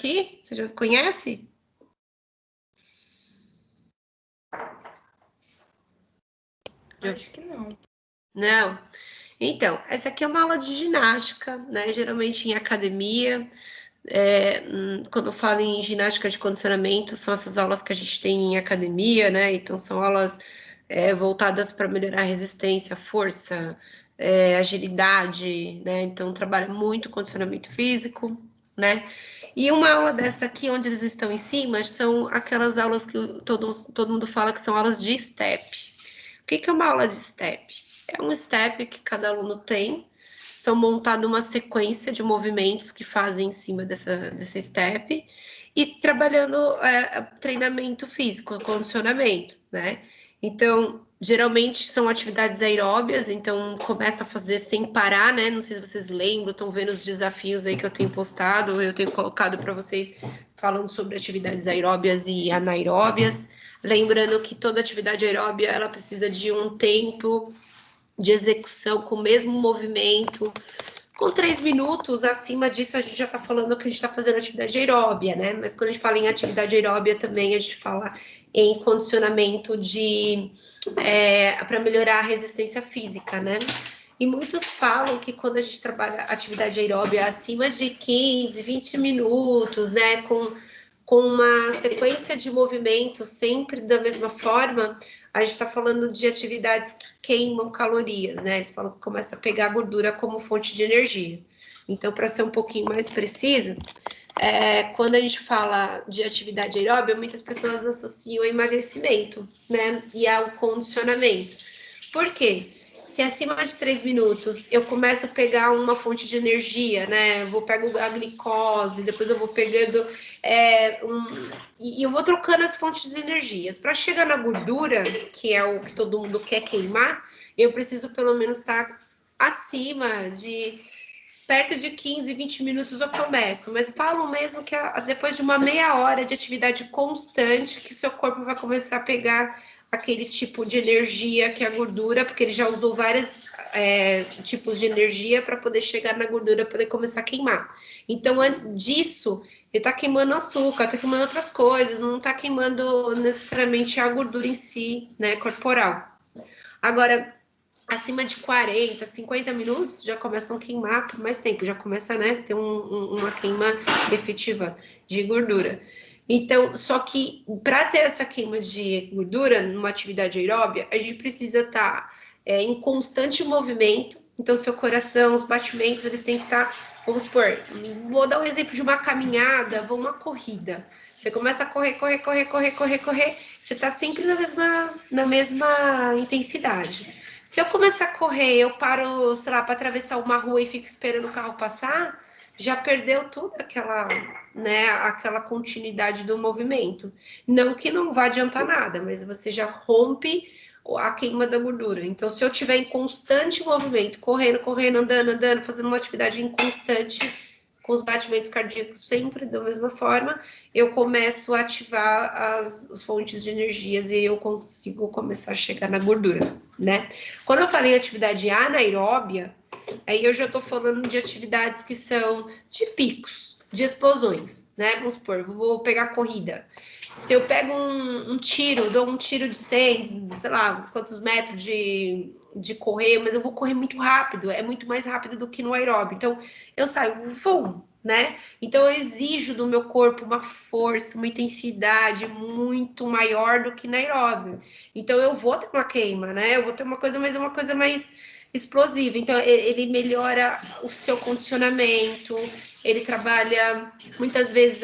aqui? Você já conhece? Acho que não. Não? Então, essa aqui é uma aula de ginástica, né? Geralmente em academia. Quando eu falo em ginástica de condicionamento, são essas aulas que a gente tem em academia, né? Então, são aulas voltadas para melhorar a resistência, força, agilidade, né? Então, trabalha muito condicionamento físico, né? E uma aula dessa aqui, onde eles estão em cima, são aquelas aulas que todo mundo fala que são aulas de step. O que é uma aula de step? É um step que cada aluno tem, são montadas uma sequência de movimentos que fazem em cima desse step e trabalhando treinamento físico, condicionamento, né? Então, geralmente são atividades aeróbias, então começa a fazer sem parar, né? Não sei se vocês lembram, estão vendo os desafios aí que eu tenho postado, eu tenho colocado para vocês falando sobre atividades aeróbias e anaeróbias. Lembrando que toda atividade aeróbia, ela precisa de um tempo de execução com o mesmo movimento. Com 3 minutos, acima disso, a gente já está falando que a gente está fazendo atividade aeróbia, né? Mas quando a gente fala em atividade aeróbia, também a gente fala em condicionamento para melhorar a resistência física, né? E muitos falam que quando a gente trabalha atividade aeróbia acima de 15, 20 minutos, né? Com uma sequência de movimentos sempre da mesma forma, a gente está falando de atividades que queimam calorias, né? Eles falam que começa a pegar a gordura como fonte de energia. Então, para ser um pouquinho mais preciso, quando a gente fala de atividade aeróbia, muitas pessoas associam ao emagrecimento, né? E ao condicionamento. Por quê? Se acima de 3 minutos eu começo a pegar uma fonte de energia, né? Eu pego a glicose, depois eu vou pegando e eu vou trocando as fontes de energias. Para chegar na gordura, que é o que todo mundo quer queimar, eu preciso pelo menos estar acima de perto de 15, 20 minutos eu começo, mas falam mesmo que depois de uma meia hora de atividade constante, que seu corpo vai começar a pegar aquele tipo de energia que é a gordura, porque ele já usou vários tipos de energia para poder chegar na gordura, poder começar a queimar. Então, antes disso, ele está queimando açúcar, está queimando outras coisas, não está queimando necessariamente a gordura em si, né, corporal. Agora, acima de 40, 50 minutos, já começam a queimar por mais tempo, já começa, né, ter uma queima efetiva de gordura. Então, só que para ter essa queima de gordura numa atividade aeróbia, a gente precisa estar em constante movimento. Então, seu coração, os batimentos, eles têm que estar, vamos supor, vou dar um exemplo de uma caminhada, uma corrida. Você começa a correr, você está sempre na mesma intensidade. Se eu começar a correr, eu paro, sei lá, para atravessar uma rua e fico esperando o carro passar, já perdeu toda aquela continuidade do movimento. Não que não vá adiantar nada, mas você já rompe a queima da gordura. Então, se eu tiver em constante movimento, correndo, andando, fazendo uma atividade em constante, com os batimentos cardíacos sempre da mesma forma, eu começo a ativar as fontes de energias e eu consigo começar a chegar na gordura, né? Quando eu falei atividade anaeróbia, aí eu já estou falando de atividades que são de picos, de explosões, né? Vamos supor, vou pegar corrida. Se eu pego um tiro, dou um tiro de 100, sei lá, quantos metros de correr, mas eu vou correr muito rápido, é muito mais rápido do que no aeróbio. Então, eu saio, né? Então, eu exijo do meu corpo uma força, uma intensidade muito maior do que na aeróbio. Então, eu vou ter uma queima, né? Eu vou ter uma coisa, mas é uma coisa mais explosiva. Então, ele melhora o seu condicionamento, ele trabalha, muitas vezes,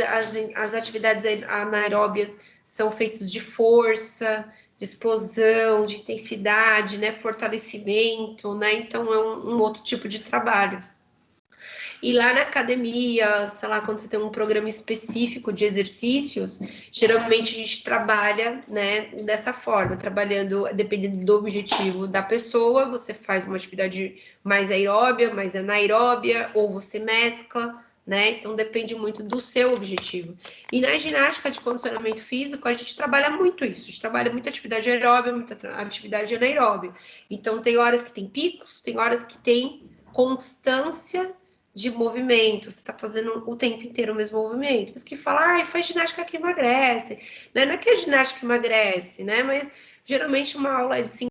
as atividades anaeróbias são feitas de força, de explosão, de intensidade, né? Fortalecimento, né? Então, é um outro tipo de trabalho. E lá na academia, sei lá, quando você tem um programa específico de exercícios, geralmente a gente trabalha, né, dessa forma, trabalhando, dependendo do objetivo da pessoa, você faz uma atividade mais aeróbia, mais anaeróbia, ou você mescla, né? Então depende muito do seu objetivo. E na ginástica de condicionamento físico, a gente trabalha muito isso, a gente trabalha muita atividade aeróbia, muita atividade anaeróbia. Então tem horas que tem picos, tem horas que tem constância de movimento, você está fazendo o tempo inteiro o mesmo movimento. Mas que fala, faz ginástica que emagrece. Né? Não é que a ginástica emagrece, né? Mas geralmente uma aula de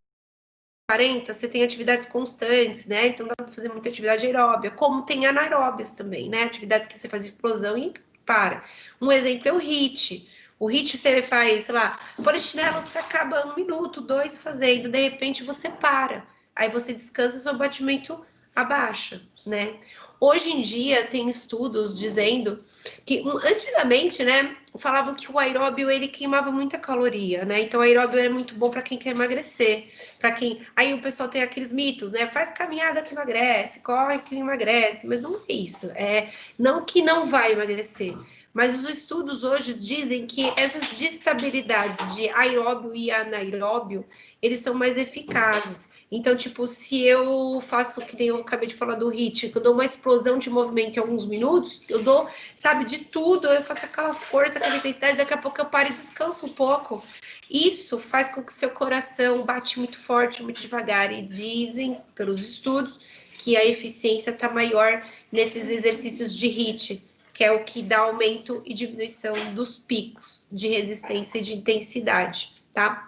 40, você tem atividades constantes, né? Então dá para fazer muita atividade aeróbia, como tem anaeróbias também, né? Atividades que você faz explosão e para. Um exemplo é o HIIT. O HIIT você faz, sei lá, polichinelo, você acaba 1 minuto, 2 fazendo, de repente você para. Aí você descansa, seu batimento abaixa, né? Hoje em dia tem estudos dizendo que antigamente, né, falavam que o aeróbio ele queimava muita caloria, né? Então o aeróbio é muito bom para quem quer emagrecer, para quem. Aí o pessoal tem aqueles mitos, né? Faz caminhada que emagrece, corre que emagrece, mas não é isso. É não que não vai emagrecer. Mas os estudos hoje dizem que essas distabilidades de aeróbio e anaeróbio, eles são mais eficazes. Então, tipo, se eu faço, que nem eu acabei de falar do HIIT, que eu dou uma explosão de movimento em alguns minutos, eu dou, sabe, de tudo, eu faço aquela força, aquela intensidade, daqui a pouco eu paro e descanso um pouco. Isso faz com que seu coração bate muito forte, muito devagar, e dizem, pelos estudos, que a eficiência está maior nesses exercícios de HIIT, que é o que dá aumento e diminuição dos picos de resistência e de intensidade, tá?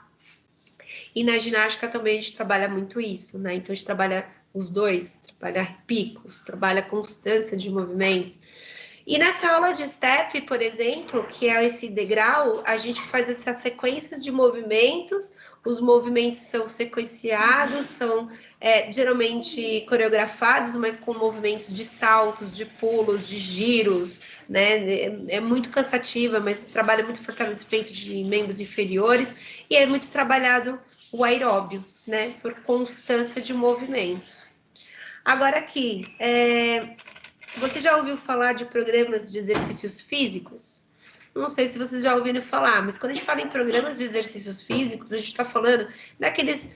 E na ginástica também a gente trabalha muito isso, né? Então a gente trabalha os dois, trabalha picos, trabalha constância de movimentos. E nessa aula de step, por exemplo, que é esse degrau, a gente faz essas sequências de movimentos, os movimentos são sequenciados, são geralmente coreografados, mas com movimentos de saltos, de pulos, de giros, né? É muito cansativa, mas trabalha muito fortalecimento de membros inferiores e é muito trabalhado o aeróbio, né? Por constância de movimentos. Agora aqui, você já ouviu falar de programas de exercícios físicos? Não sei se vocês já ouviram falar, mas quando a gente fala em programas de exercícios físicos, a gente está falando daqueles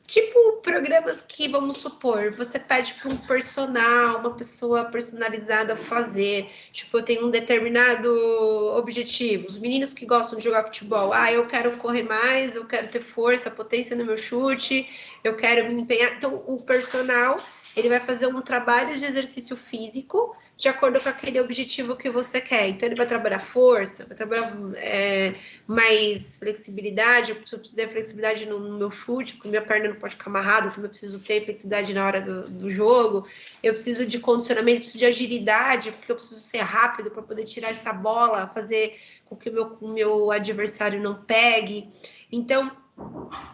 tipo programas que, vamos supor, você pede para um personal, uma pessoa personalizada fazer. Tipo, eu tenho um determinado objetivo. Os meninos que gostam de jogar futebol, eu quero correr mais, eu quero ter força, potência no meu chute, eu quero me empenhar. Então, o personal, ele vai fazer um trabalho de exercício físico de acordo com aquele objetivo que você quer. Então, ele vai trabalhar força, vai trabalhar mais flexibilidade. Eu preciso ter flexibilidade no meu chute, porque minha perna não pode ficar amarrada, como eu preciso ter flexibilidade na hora do jogo. Eu preciso de condicionamento, preciso de agilidade, porque eu preciso ser rápido para poder tirar essa bola, fazer com que o meu adversário não pegue. Então,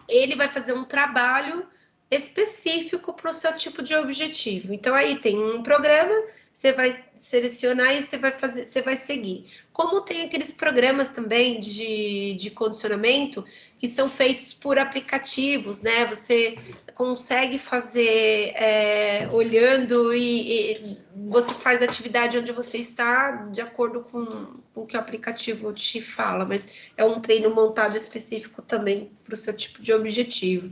ele vai fazer um trabalho específico para o seu tipo de objetivo. Então, aí tem um programa, você vai selecionar e você vai seguir. Como tem aqueles programas também de condicionamento que são feitos por aplicativos, né? Você consegue fazer olhando e você faz a atividade onde você está de acordo com o que o aplicativo te fala, mas é um treino montado específico também para o seu tipo de objetivo.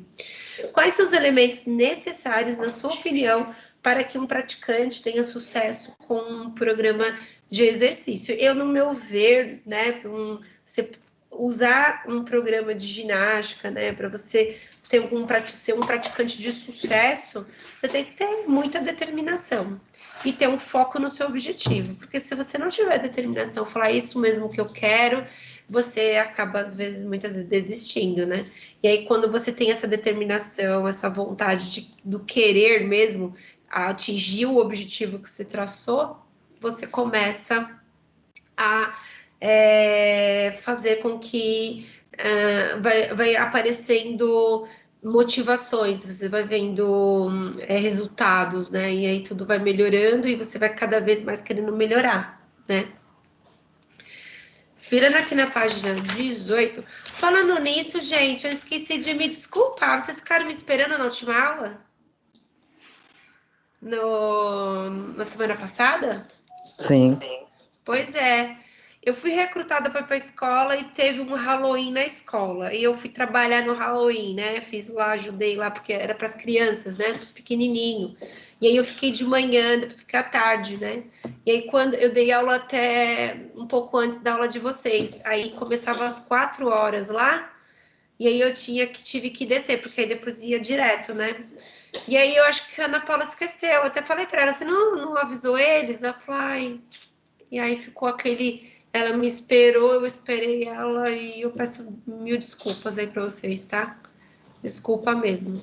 Quais são os elementos necessários, na sua opinião, para que um praticante tenha sucesso com um programa de exercício? Eu, no meu ver, né, você usar um programa de ginástica, né, para você ser um praticante de sucesso, você tem que ter muita determinação e ter um foco no seu objetivo, porque se você não tiver determinação, falar isso mesmo que eu quero, você acaba, às vezes, muitas vezes desistindo, né? E aí, quando você tem essa determinação, essa vontade do querer mesmo atingir o objetivo que você traçou, você começa a fazer com que vai aparecendo motivações, você vai vendo resultados, né? E aí tudo vai melhorando e você vai cada vez mais querendo melhorar, né? Virando aqui na página 18, falando nisso, gente, eu esqueci de me desculpar. Vocês ficaram me esperando na última aula? Na semana passada? Sim. Pois é. Eu fui recrutada para ir para a escola e teve um Halloween na escola. E eu fui trabalhar no Halloween, né? Fiz lá, ajudei lá, porque era para as crianças, né? Para os pequenininhos. E aí eu fiquei de manhã, depois fiquei à tarde, né? E aí quando eu dei aula até um pouco antes da aula de vocês. Aí começava às 4 horas lá. E aí eu tive que descer, porque aí depois ia direto, né? E aí eu acho que a Ana Paula esqueceu. Eu até falei para ela, você não avisou eles? Ela falou, ai. E aí ficou aquele. Ela me esperou, eu esperei ela e eu peço mil desculpas aí para vocês, tá? Desculpa mesmo.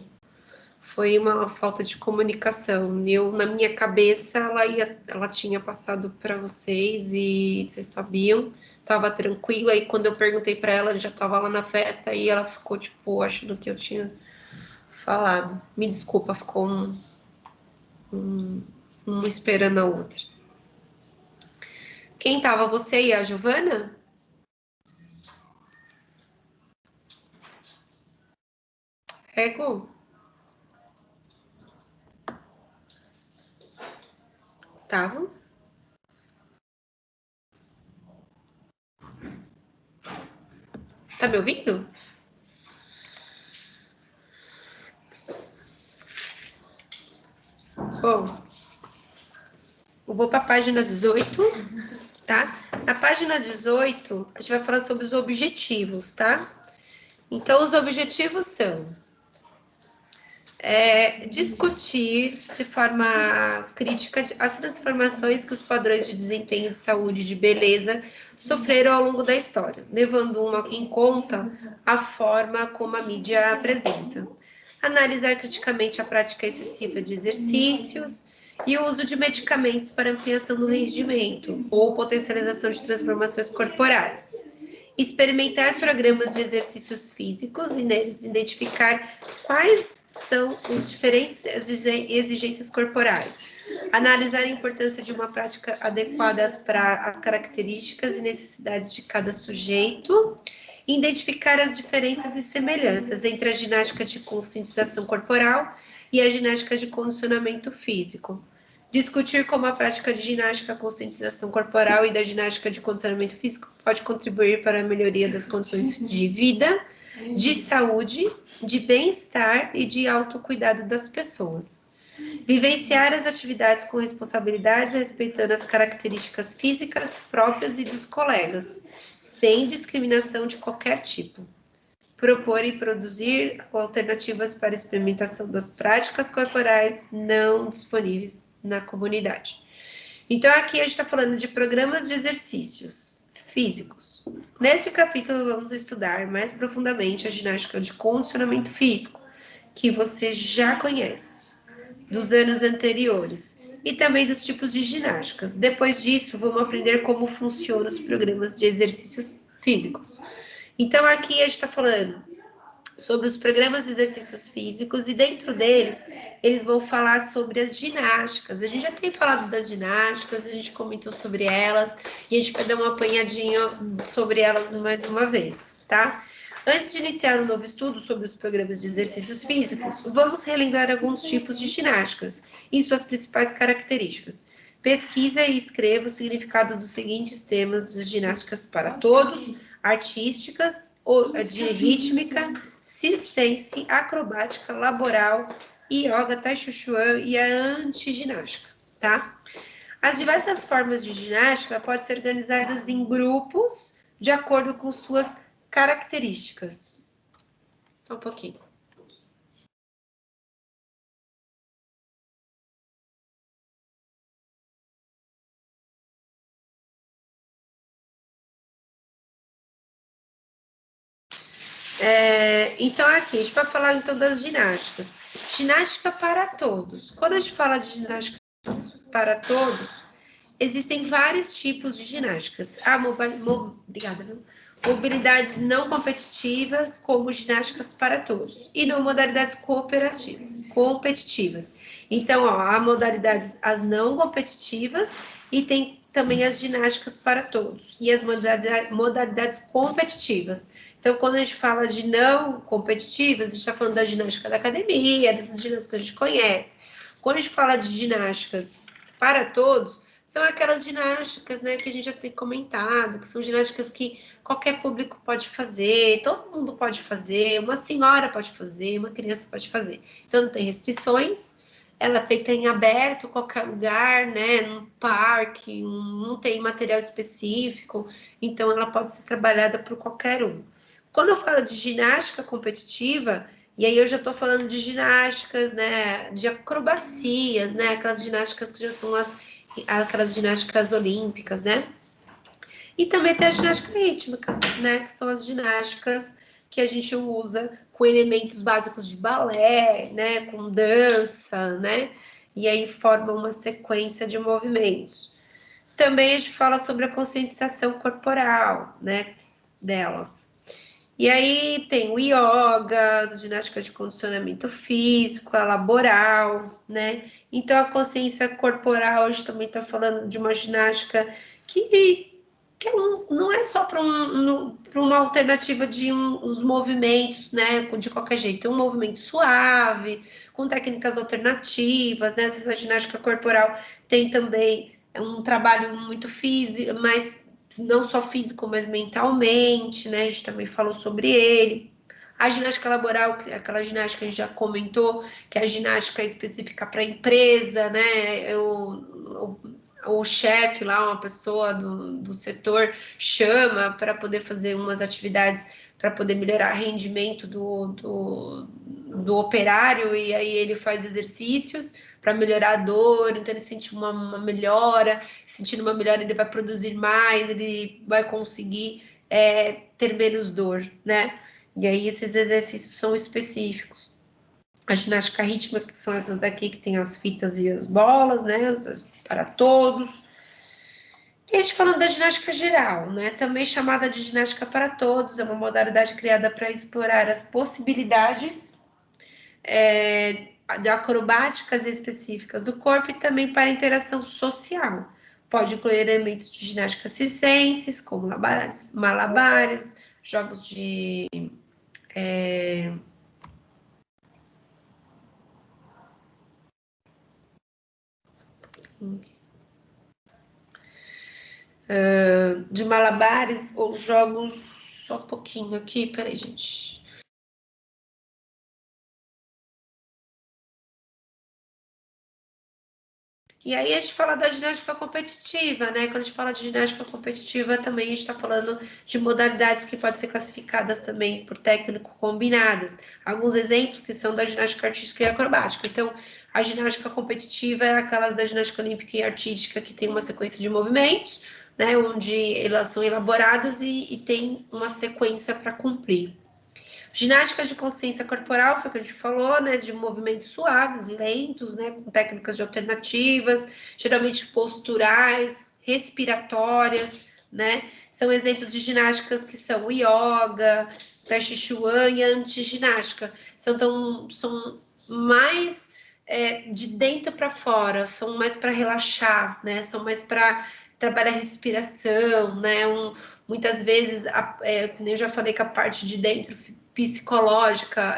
Foi uma falta de comunicação. Eu, na minha cabeça, ela tinha passado para vocês e vocês sabiam, estava tranquila. E quando eu perguntei para ela, já estava lá na festa e ela ficou tipo achando que eu tinha falado. Me desculpa, ficou uma esperando a outra. Quem tava? Você e a Giovana? Ego? Gustavo? Tá me ouvindo? Bom, eu vou para a página 18, tá? Na página 18, a gente vai falar sobre os objetivos, tá? Então, os objetivos são discutir de forma crítica as transformações que os padrões de desempenho de saúde e de beleza sofreram ao longo da história, levando em conta a forma como a mídia apresenta. Analisar criticamente a prática excessiva de exercícios e o uso de medicamentos para ampliação do rendimento ou potencialização de transformações corporais. Experimentar programas de exercícios físicos e neles identificar quais são os diferentes exigências corporais. Analisar a importância de uma prática adequada para as características e necessidades de cada sujeito. Identificar as diferenças e semelhanças entre a ginástica de conscientização corporal e a ginástica de condicionamento físico. Discutir como a prática de ginástica, conscientização corporal e da ginástica de condicionamento físico pode contribuir para a melhoria das condições de vida, de saúde, de bem-estar e de autocuidado das pessoas. Vivenciar as atividades com responsabilidades, respeitando as características físicas próprias e dos colegas, sem discriminação de qualquer tipo. Propor e produzir alternativas para experimentação das práticas corporais não disponíveis na comunidade. Então, aqui a gente está falando de programas de exercícios físicos. Neste capítulo, vamos estudar mais profundamente a ginástica de condicionamento físico, que você já conhece, dos anos anteriores, e também dos tipos de ginásticas. Depois disso, vamos aprender como funcionam os programas de exercícios físicos. Então, aqui a gente está falando sobre os programas de exercícios físicos e dentro deles, eles vão falar sobre as ginásticas. A gente já tem falado das ginásticas, a gente comentou sobre elas e a gente vai dar uma apanhadinha sobre elas mais uma vez, tá? Antes de iniciar um novo estudo sobre os programas de exercícios físicos, vamos relembrar alguns tipos de ginásticas e suas principais características. Pesquisa e escreva o significado dos seguintes temas de ginásticas para todos, artísticas, de rítmica, circense, acrobática, laboral, yoga, tai chi chuan e a antiginástica, tá? As diversas formas de ginástica podem ser organizadas em grupos de acordo com suas características. Só um pouquinho. Então, aqui, a gente vai falar então das ginásticas. Ginástica para todos. Quando a gente fala de ginástica para todos, existem vários tipos de ginásticas. Obrigada, viu? Mobilidades não competitivas, como ginásticas para todos. E não modalidades competitivas. Então, ó, há modalidades as não competitivas e tem também as ginásticas para todos. E as modalidades competitivas. Então, quando a gente fala de não competitivas, a gente está falando da ginástica da academia, dessas ginásticas que a gente conhece. Quando a gente fala de ginásticas para todos, são aquelas ginásticas, né, que a gente já tem comentado, que são ginásticas que qualquer público pode fazer, todo mundo pode fazer, uma senhora pode fazer, uma criança pode fazer. Então, não tem restrições, ela é feita em aberto, qualquer lugar, né, num parque, não tem material específico, então ela pode ser trabalhada por qualquer um. Quando eu falo de ginástica competitiva, E aí eu já estou falando de ginásticas, né, de acrobacias, né, aquelas ginásticas que já são aquelas ginásticas olímpicas, né? E também tem a ginástica rítmica, né, que são as ginásticas que a gente usa com elementos básicos de balé, né, com dança, né? E aí forma uma sequência de movimentos. Também a gente fala sobre a conscientização corporal, né, delas. E aí tem o yoga, ginástica de condicionamento físico, a laboral, né? Então a consciência corporal, a gente também está falando de uma ginástica que não é só para uma alternativa de uns movimentos, né? De qualquer jeito, é um movimento suave, com técnicas alternativas, né? Essa ginástica corporal tem também um trabalho muito físico, mas não só físico, mas mentalmente, né? A gente também falou sobre ele. A ginástica laboral, aquela ginástica que a gente já comentou, que é a ginástica específica para empresa, né? O chefe lá, uma pessoa do setor, chama para poder fazer umas atividades para poder melhorar o rendimento do operário, e aí ele faz exercícios para melhorar a dor, então ele sente uma melhora, sentindo uma melhora, ele vai produzir mais, ele vai conseguir ter menos dor, né? E aí esses exercícios são específicos. A ginástica rítmica, que são essas daqui que tem as fitas e as bolas, né? Para todos. E a gente falando da ginástica geral, né? Também chamada de ginástica para todos, é uma modalidade criada para explorar as possibilidades de acrobáticas específicas do corpo e também para interação social. Pode incluir elementos de ginástica circenses, como malabares, jogos de malabares ou jogos. Só um pouquinho aqui, peraí, gente. E aí a gente fala da ginástica competitiva, né? Quando a gente fala de ginástica competitiva, também a gente está falando de modalidades que podem ser classificadas também por técnico combinadas. Alguns exemplos que são da ginástica artística e acrobática. Então, a ginástica competitiva é aquelas da ginástica olímpica e artística que tem uma sequência de movimentos, né? Onde elas são elaboradas e tem uma sequência para cumprir. Ginástica de consciência corporal, foi o que a gente falou, né? De movimentos suaves, lentos, né? Com técnicas de alternativas, geralmente posturais, respiratórias, né? São exemplos de ginásticas que são o yoga, tai chi chuan e a antiginástica. São mais de dentro para fora, são mais para relaxar, né? São mais para trabalhar a respiração, né? Muitas vezes, como eu já falei, que a parte de dentro psicológica,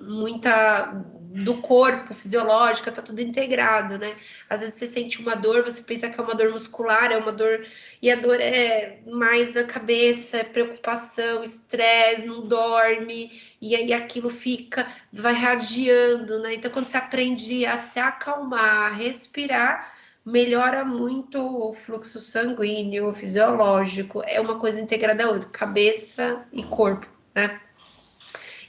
muita do corpo, fisiológica, tá tudo integrado, né? Às vezes você sente uma dor, você pensa que é uma dor muscular, é uma dor, e a dor é mais na cabeça, é preocupação, estresse, não dorme, e aí aquilo vai radiando, né? Então, quando você aprende a se acalmar, a respirar, melhora muito o fluxo sanguíneo, fisiológico, é uma coisa integrada a outra, cabeça e corpo, né?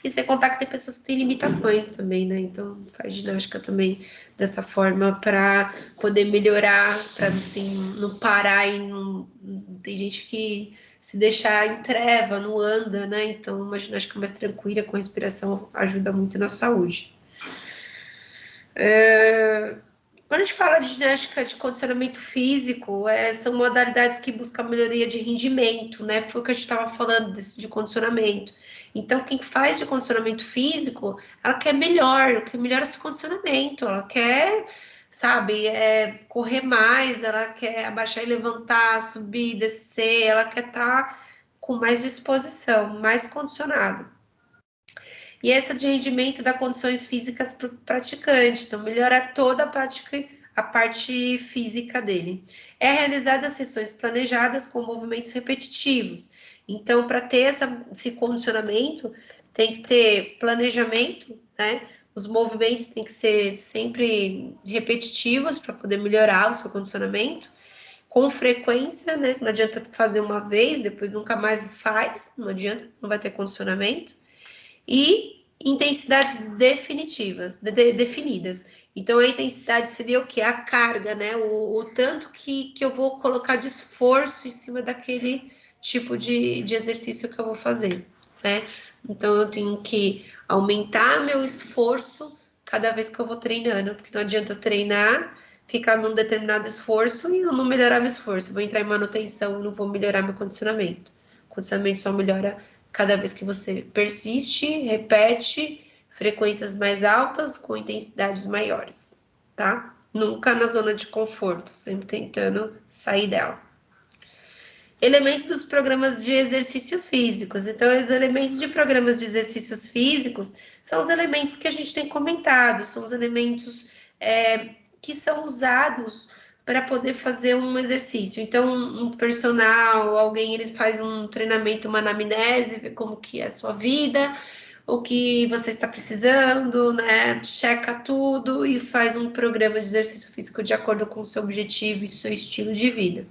E sem contar que tem pessoas que têm limitações também, né? Então faz ginástica também dessa forma para poder melhorar, para assim, não parar e não. Tem gente que se deixar em treva, não anda, né? Então uma ginástica mais tranquila, com respiração, ajuda muito na saúde. Quando a gente fala de ginástica de condicionamento físico, são modalidades que buscam a melhoria de rendimento, né? Foi o que a gente estava falando de condicionamento. Então, quem faz de condicionamento físico, ela quer melhora esse condicionamento, ela quer, sabe, correr mais, ela quer abaixar e levantar, subir, descer, ela quer estar com mais disposição, mais condicionada. E essa de rendimento dá condições físicas para o praticante, então melhora toda a prática, a parte física dele. É realizada sessões planejadas com movimentos repetitivos. Então, para ter esse condicionamento, tem que ter planejamento, né? Os movimentos têm que ser sempre repetitivos para poder melhorar o seu condicionamento, com frequência, né? Não adianta fazer uma vez, depois nunca mais faz, não adianta, não vai ter condicionamento. E intensidades definitivas, definidas. Então, a intensidade seria o quê? A carga, né? O tanto que eu vou colocar de esforço em cima daquele tipo de exercício que eu vou fazer, né? Então, eu tenho que aumentar meu esforço cada vez que eu vou treinando, porque não adianta eu treinar, ficar num determinado esforço e eu não melhorar meu esforço. Eu vou entrar em manutenção e não vou melhorar meu condicionamento. O condicionamento só melhora cada vez que você persiste, repete, frequências mais altas com intensidades maiores, tá? Nunca na zona de conforto, sempre tentando sair dela. Elementos dos programas de exercícios físicos. Então, os elementos de programas de exercícios físicos são os elementos que a gente tem comentado, são os elementos que são usados para poder fazer um exercício. Então, um personal, alguém, ele faz um treinamento, uma anamnese, vê como que é a sua vida, o que você está precisando, né? Checa tudo e faz um programa de exercício físico de acordo com o seu objetivo e seu estilo de vida.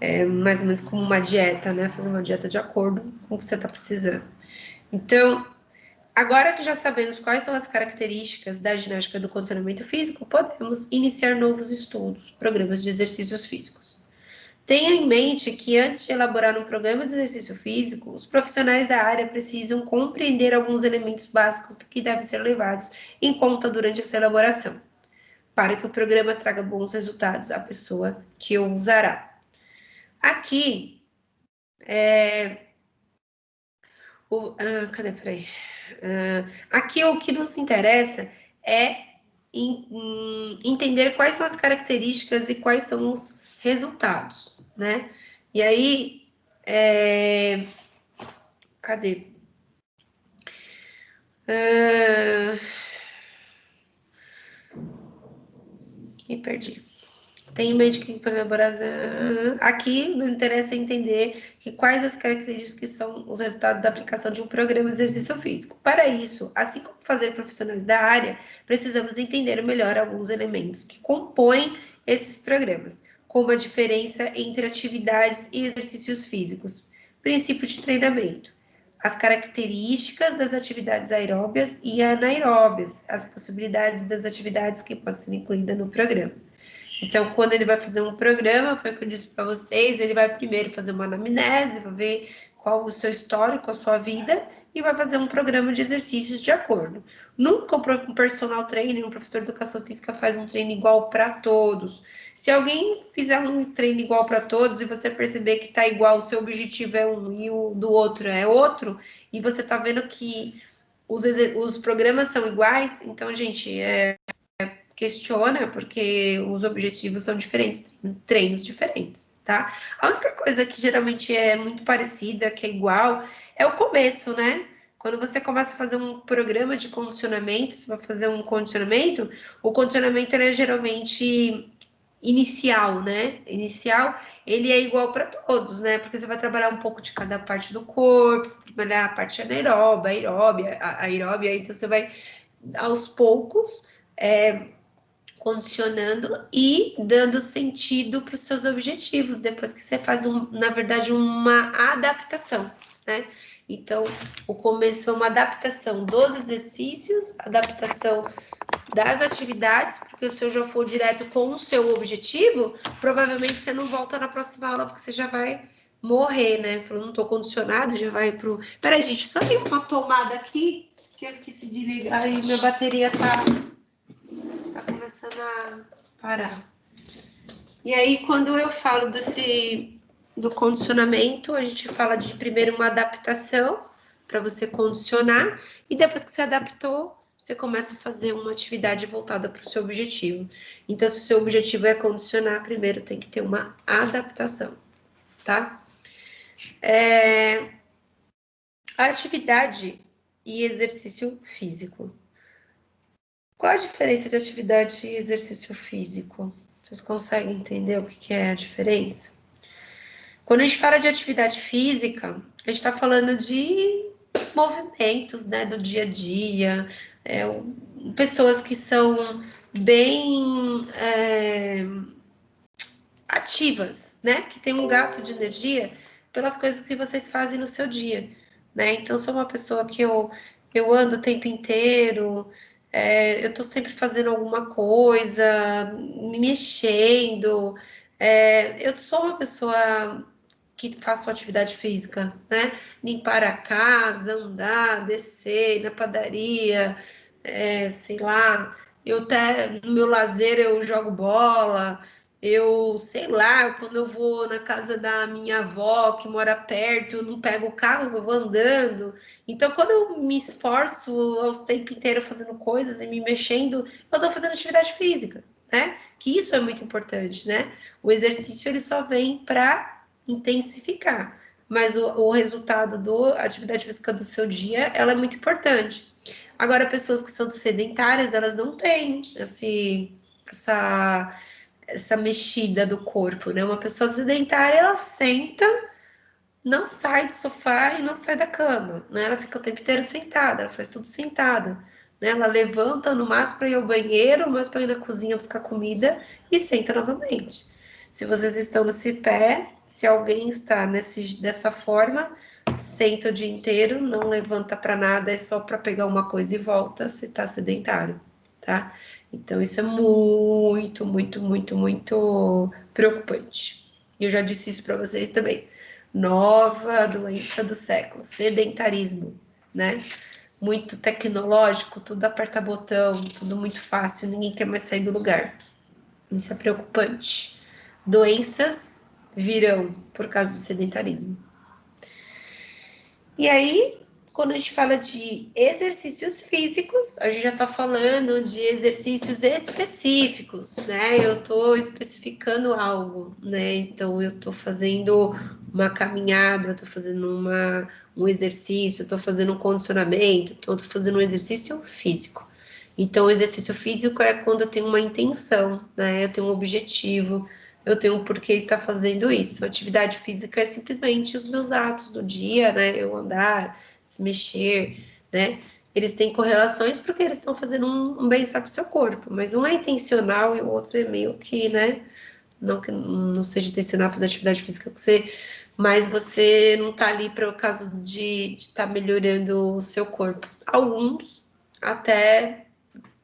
É mais ou menos como uma dieta, né? Fazer uma dieta de acordo com o que você está precisando. Então, agora que já sabemos quais são as características da ginástica do condicionamento físico, podemos iniciar novos estudos, programas de exercícios físicos. Tenha em mente que antes de elaborar um programa de exercício físico, os profissionais da área precisam compreender alguns elementos básicos que devem ser levados em conta durante essa elaboração, para que o programa traga bons resultados à pessoa que o usará. Aqui, cadê? Peraí. Aqui o que nos interessa é entender quais são as características e quais são os resultados, né? E aí, cadê? Me perdi. Tem em mente que para elaborar. Aqui nos interessa entender que quais as características que são os resultados da aplicação de um programa de exercício físico. Para isso, assim como fazer profissionais da área, precisamos entender melhor alguns elementos que compõem esses programas, como a diferença entre atividades e exercícios físicos, princípio de treinamento, as características das atividades aeróbias e anaeróbias, as possibilidades das atividades que podem ser incluídas no programa. Então, quando ele vai fazer um programa, foi o que eu disse para vocês, ele vai primeiro fazer uma anamnese, vai ver qual o seu histórico, a sua vida, e vai fazer um programa de exercícios de acordo. Nunca um personal trainer, um professor de educação física faz um treino igual para todos. Se alguém fizer um treino igual para todos e você perceber que está igual, o seu objetivo é um e o do outro é outro, e você está vendo que os programas são iguais, então, gente, questiona, porque os objetivos são diferentes, treinos diferentes, tá? A única coisa que geralmente é muito parecida, que é igual, é o começo, né? Quando você começa a fazer um programa de condicionamento, você vai fazer um condicionamento, o condicionamento ele é geralmente inicial, né? Inicial, ele é igual para todos, né? Porque você vai trabalhar um pouco de cada parte do corpo, trabalhar a parte anaeróbia, aeróbia, então você vai aos poucos condicionando e dando sentido para os seus objetivos, depois que você faz, na verdade, uma adaptação, né? Então, o começo é uma adaptação dos exercícios, adaptação das atividades, porque se eu já for direto com o seu objetivo, provavelmente você não volta na próxima aula, porque você já vai morrer, né? Falou, não estou condicionado, já vai pro... Peraí, gente, só tem uma tomada aqui, que eu esqueci de ligar e minha bateria tá começando a parar. E aí, quando eu falo do condicionamento, a gente fala de primeiro uma adaptação para você condicionar, e depois que você adaptou, você começa a fazer uma atividade voltada para o seu objetivo. Então, se o seu objetivo é condicionar, primeiro tem que ter uma adaptação, tá? Atividade e exercício físico. Qual a diferença de atividade e exercício físico? Vocês conseguem entender o que é a diferença? Quando a gente fala de atividade física, a gente está falando de movimentos, né, do dia a dia, pessoas que são bem ativas, né, que tem um gasto de energia pelas coisas que vocês fazem no seu dia, né? Então, sou uma pessoa que eu eu ando o tempo inteiro, eu estou sempre fazendo alguma coisa, me mexendo. Eu sou uma pessoa que faço atividade física, né? Limpar a casa, andar, descer, ir na padaria, sei lá. Eu até no meu lazer eu jogo bola. Eu sei lá, quando eu vou na casa da minha avó que mora perto, eu não pego o carro, eu vou andando. Então, quando eu me esforço o tempo inteiro fazendo coisas e me mexendo, eu estou fazendo atividade física, né? Que isso é muito importante, né? O exercício ele só vem para intensificar, mas o resultado da atividade física do seu dia, ela é muito importante. Agora, pessoas que são sedentárias, elas não têm essa mexida do corpo, né? Uma pessoa sedentária, ela senta, não sai do sofá e não sai da cama, né? Ela fica o tempo inteiro sentada, ela faz tudo sentada, né? Ela levanta no máximo para ir ao banheiro, mais para ir na cozinha buscar comida e senta novamente. Se vocês estão nesse pé, se alguém está dessa forma, senta o dia inteiro, não levanta para nada, é só para pegar uma coisa e volta, se está sedentário, tá? Então, isso é muito, muito, muito, muito preocupante. E eu já disse isso para vocês também. Nova doença do século, sedentarismo, né? Muito tecnológico, tudo aperta botão, tudo muito fácil, ninguém quer mais sair do lugar. Isso é preocupante. Doenças virão por causa do sedentarismo. E aí, quando a gente fala de exercícios físicos, a gente já está falando de exercícios específicos, né? Eu estou especificando algo, né? Então, eu estou fazendo uma caminhada, eu estou fazendo um exercício, estou fazendo um condicionamento, estou fazendo um exercício físico. Então, o exercício físico é quando eu tenho uma intenção, né? Eu tenho um objetivo, eu tenho um porquê estar fazendo isso. Atividade física é simplesmente os meus atos do dia, né? Eu andar, se mexer, né? Eles têm correlações porque eles estão fazendo um bem-estar para o seu corpo, mas um é intencional e o outro é meio que, né? Não que não seja intencional fazer atividade física com você, mas você não tá ali para o caso de estar melhorando o seu corpo. Alguns até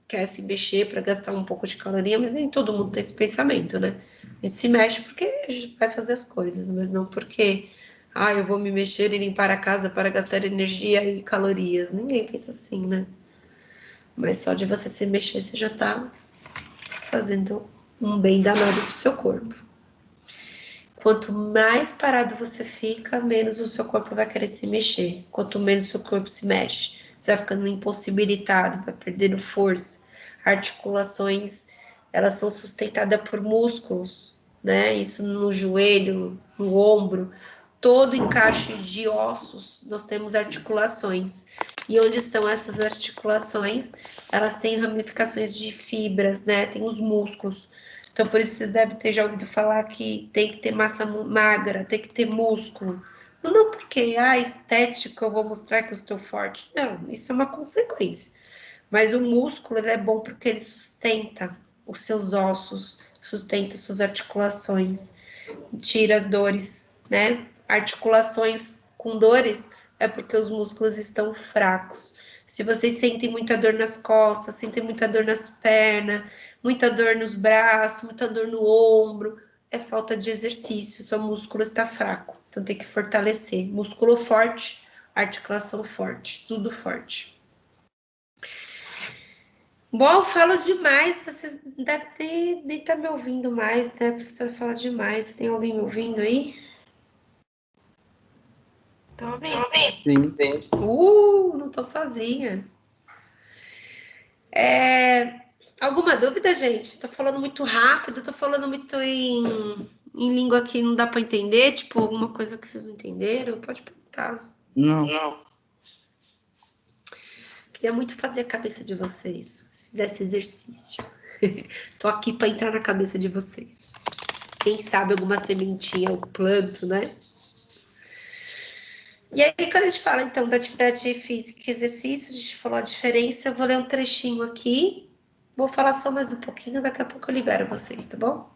quer se mexer para gastar um pouco de caloria, mas nem todo mundo tem esse pensamento, né? A gente se mexe porque a gente vai fazer as coisas, mas não porque, eu vou me mexer e limpar a casa para gastar energia e calorias. Ninguém pensa assim, né? Mas só de você se mexer, você já tá fazendo um bem danado pro seu corpo. Quanto mais parado você fica, menos o seu corpo vai querer se mexer. Quanto menos o seu corpo se mexe, você vai ficando impossibilitado, vai perdendo força. Articulações, elas são sustentadas por músculos, né? Isso no joelho, no ombro, todo encaixe de ossos, nós temos articulações. E onde estão essas articulações? Elas têm ramificações de fibras, né? Tem os músculos. Então, por isso vocês devem ter já ouvido falar que tem que ter massa magra, tem que ter músculo. Não porque, estética, eu vou mostrar que eu estou forte. Não, isso é uma consequência. Mas o músculo ele é bom porque ele sustenta os seus ossos, sustenta suas articulações, tira as dores, né? Articulações com dores é porque os músculos estão fracos. Se vocês sentem muita dor nas costas, sentem muita dor nas pernas, muita dor nos braços, muita dor no ombro, é falta de exercício, seu músculo está fraco. Então tem que fortalecer. Músculo forte, articulação forte, tudo forte. Bom, falo demais, vocês devem nem estar me ouvindo mais, né? A professora fala demais. Tem alguém me ouvindo aí? Tô ouvindo. Sim. Não tô sozinha. Alguma dúvida, gente? Tô falando muito rápido, tô falando muito em língua que não dá para entender, tipo, alguma coisa que vocês não entenderam, pode perguntar. Não. Queria muito fazer a cabeça de vocês, se vocês fizessem exercício. Tô aqui para entrar na cabeça de vocês. Quem sabe alguma sementinha eu planto, né? E aí, quando a gente fala, então, da atividade física e exercício, a gente falou a diferença, eu vou ler um trechinho aqui, vou falar só mais um pouquinho, daqui a pouco eu libero vocês, tá bom?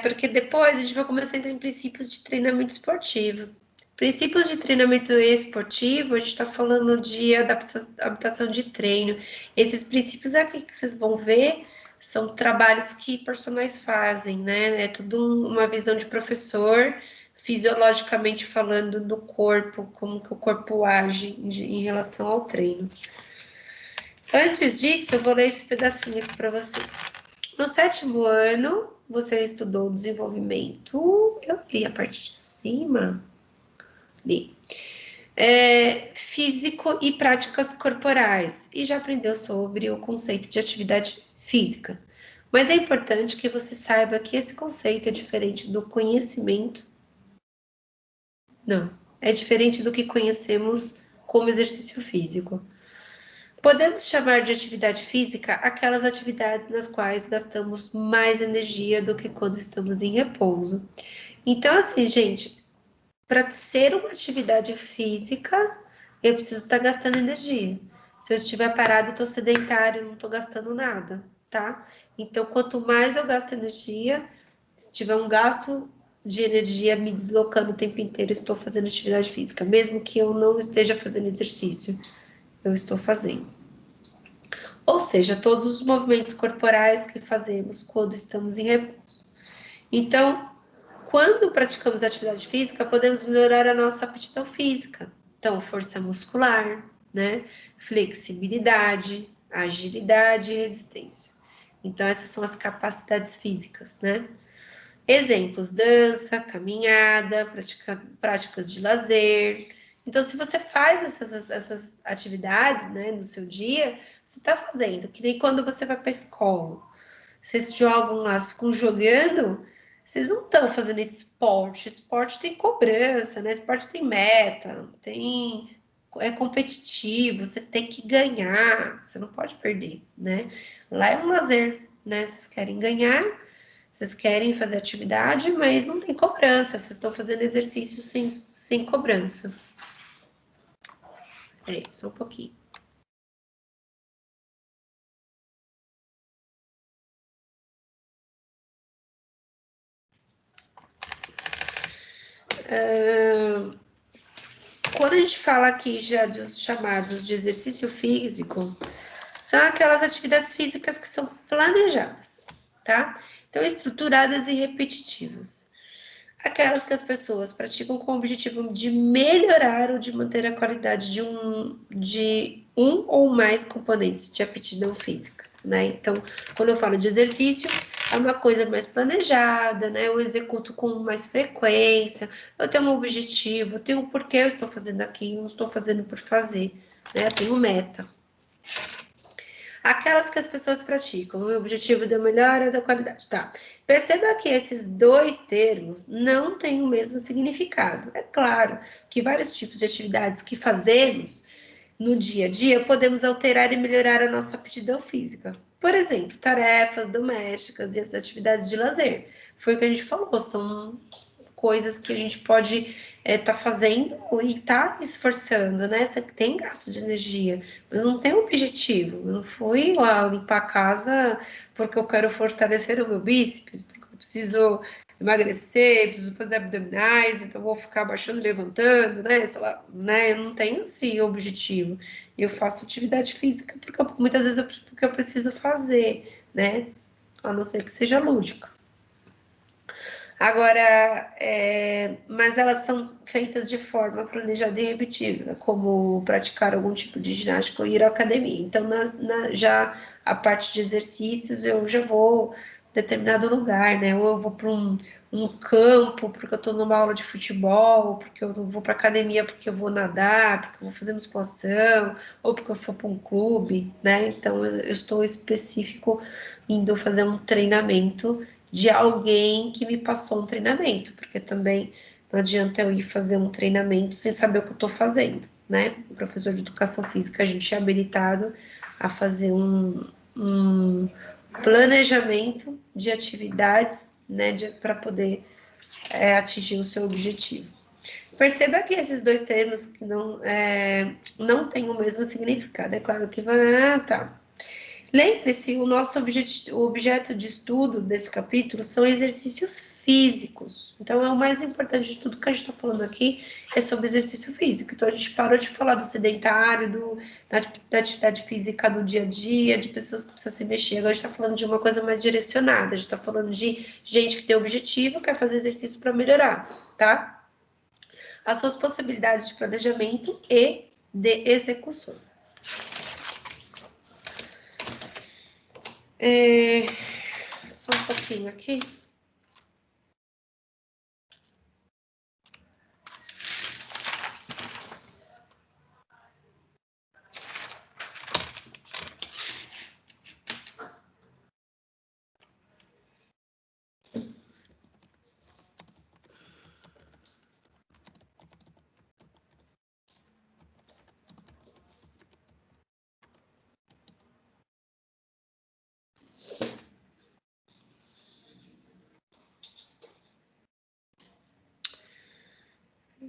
Porque depois a gente vai começar a entrar em princípios de treinamento esportivo. Princípios de treinamento esportivo, a gente está falando de adaptação de treino. Esses princípios aqui que vocês vão ver são trabalhos que personagens fazem, né? É tudo uma visão de professor, fisiologicamente falando do corpo, como que o corpo age em relação ao treino. Antes disso, eu vou ler esse pedacinho aqui para vocês. No 7º ano, você estudou desenvolvimento. Eu li a parte de cima. Li. Físico e práticas corporais. E já aprendeu sobre o conceito de atividade física. Mas é importante que você saiba que esse conceito é diferente do conhecimento. Não, é diferente do que conhecemos como exercício físico. Podemos chamar de atividade física aquelas atividades nas quais gastamos mais energia do que quando estamos em repouso. Então, assim, gente, para ser uma atividade física, eu preciso estar gastando energia. Se eu estiver parado, eu estou sedentário, não estou gastando nada, tá? Então, quanto mais eu gasto energia, se tiver um gasto de energia me deslocando o tempo inteiro, eu estou fazendo atividade física. Mesmo que eu não esteja fazendo exercício, eu estou fazendo. Ou seja, todos os movimentos corporais que fazemos quando estamos em repouso. Então, quando praticamos atividade física, podemos melhorar a nossa aptidão física. Então, força muscular, né? Flexibilidade, agilidade e resistência. Então, essas são as capacidades físicas, né? Exemplos: dança, caminhada, práticas de lazer. Então, se você faz essas atividades, né, no seu dia, você está fazendo, que nem quando você vai para a escola. Vocês jogam lá, ficam jogando, vocês não estão fazendo esporte. Esporte tem cobrança, né? Esporte tem meta, é competitivo, você tem que ganhar, você não pode perder, né? Lá é um lazer, né? Vocês querem ganhar, vocês querem fazer atividade, mas não tem cobrança, vocês estão fazendo exercício sem cobrança. Só um pouquinho. Quando a gente fala aqui já dos chamados de exercício físico, são aquelas atividades físicas que são planejadas, tá? Então, estruturadas e repetitivas. Aquelas que as pessoas praticam com o objetivo de melhorar ou de manter a qualidade de um ou mais componentes de aptidão física, né? Então, quando eu falo de exercício, é uma coisa mais planejada, né? Eu executo com mais frequência, eu tenho um objetivo, eu tenho um porquê eu estou fazendo aquilo, não estou fazendo por fazer, né? Eu tenho meta. Aquelas que as pessoas praticam, o objetivo da melhora da qualidade, tá? Perceba que esses dois termos não têm o mesmo significado. É claro que vários tipos de atividades que fazemos no dia a dia podemos alterar e melhorar a nossa aptidão física. Por exemplo, tarefas domésticas e as atividades de lazer. Foi o que a gente falou, são coisas que a gente pode tá fazendo e tá esforçando, né? Você tem gasto de energia, mas não tem objetivo. Eu não fui lá limpar a casa porque eu quero fortalecer o meu bíceps, porque eu preciso emagrecer, preciso fazer abdominais, então eu vou ficar baixando e levantando, né? Sei lá, né? Eu não tenho esse objetivo. Eu faço atividade física porque muitas vezes porque eu preciso fazer, né? A não ser que seja lúdica. Agora, mas elas são feitas de forma planejada e repetida, como praticar algum tipo de ginástica ou ir à academia. Então, já a parte de exercícios, eu já vou em determinado lugar, né? Ou eu vou para um campo, porque eu estou numa aula de futebol, porque eu vou para academia, porque eu vou nadar, porque eu vou fazer musculação, ou porque eu for para um clube, né? Então, eu estou específico indo fazer um treinamento de alguém que me passou um treinamento, porque também não adianta eu ir fazer um treinamento sem saber o que eu estou fazendo, né? O professor de educação física, a gente é habilitado a fazer um planejamento de atividades, né, para poder atingir o seu objetivo. Perceba que esses dois termos que não têm o mesmo significado. É claro que tá. Lembre-se, o nosso objeto de estudo desse capítulo são exercícios físicos. Então, é o mais importante de tudo que a gente está falando aqui é sobre exercício físico. Então, a gente parou de falar do sedentário, da atividade física do dia a dia, de pessoas que precisam se mexer. Agora, a gente está falando de uma coisa mais direcionada. A gente está falando de gente que tem objetivo, quer fazer exercício para melhorar, tá? As suas possibilidades de planejamento e de execução. Só um pouquinho aqui.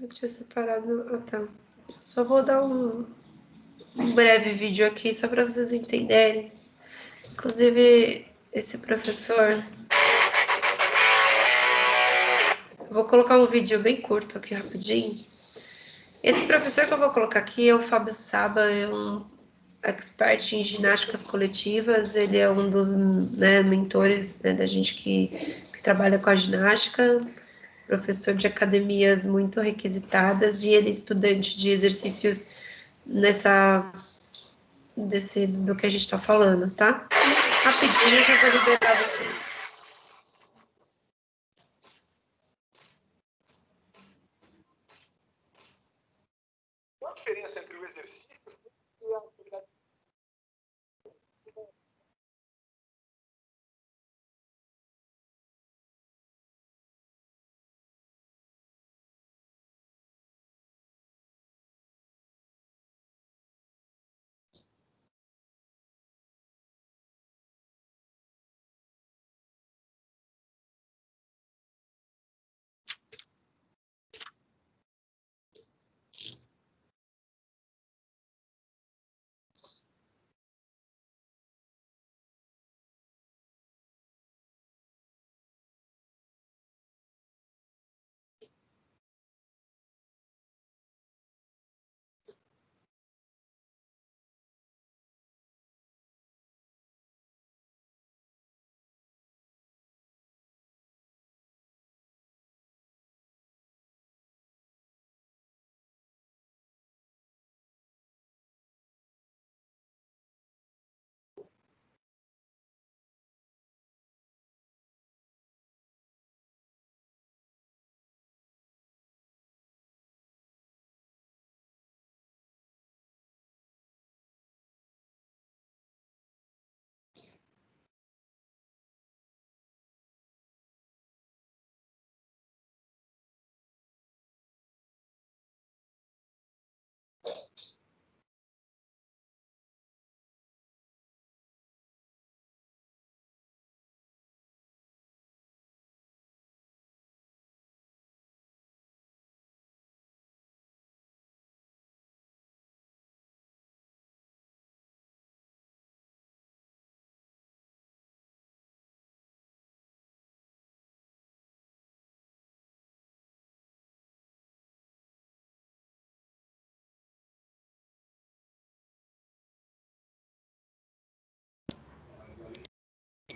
Eu tinha separado. Ah, tá. Só vou dar um breve vídeo aqui, só para vocês entenderem. Inclusive, esse professor. Eu vou colocar um vídeo bem curto aqui, rapidinho. Esse professor que eu vou colocar aqui é o Fábio Saba, é um expert em ginásticas coletivas. Ele é um dos mentores da gente que trabalha com a ginástica. Professor de academias muito requisitadas, e ele é estudante de exercícios do que a gente está falando, tá? Rapidinho, eu já vou liberar vocês. Qual a diferença entre o exercício e a atividade?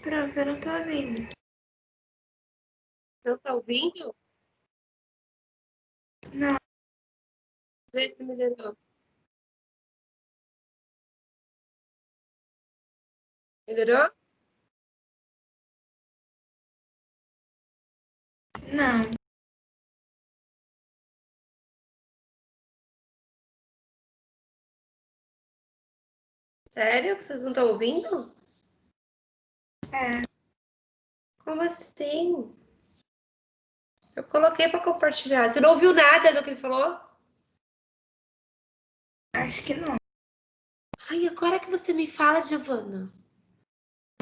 Prof, eu não tô ouvindo. Não tá ouvindo? Não. Vê se melhorou. Melhorou? Não. Sério que vocês não estão ouvindo? É. Como assim? Eu coloquei para compartilhar. Você não ouviu nada do que ele falou? Acho que não. Ai, agora que você me fala, Giovana.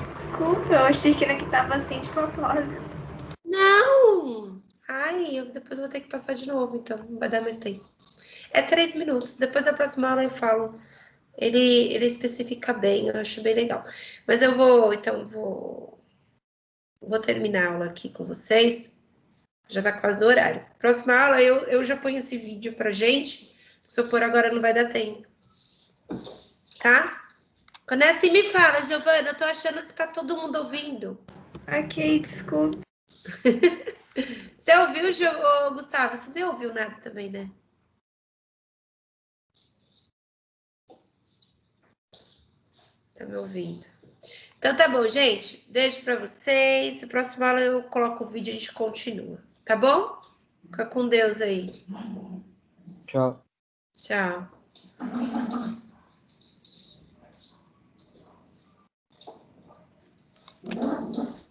Desculpa, eu achei que tava assim de propósito. Não! Ai, eu depois vou ter que passar de novo, então não vai dar mais tempo. É 3 minutos. Depois da próxima aula eu falo ele especifica bem, eu acho bem legal. Mas eu vou terminar a aula aqui com vocês. Já tá quase no horário. Próxima aula eu já ponho esse vídeo pra gente. Se eu pôr agora não vai dar tempo. Tá? Quando é assim me fala, Giovana, eu tô achando que tá todo mundo ouvindo. Ok, desculpa. Você ouviu, ô, Gustavo? Você nem ouviu nada também, né? Tá me ouvindo? Então tá bom, gente. Beijo pra vocês. Na próxima aula eu coloco o vídeo e a gente continua. Tá bom? Fica com Deus aí. Tchau. Tchau.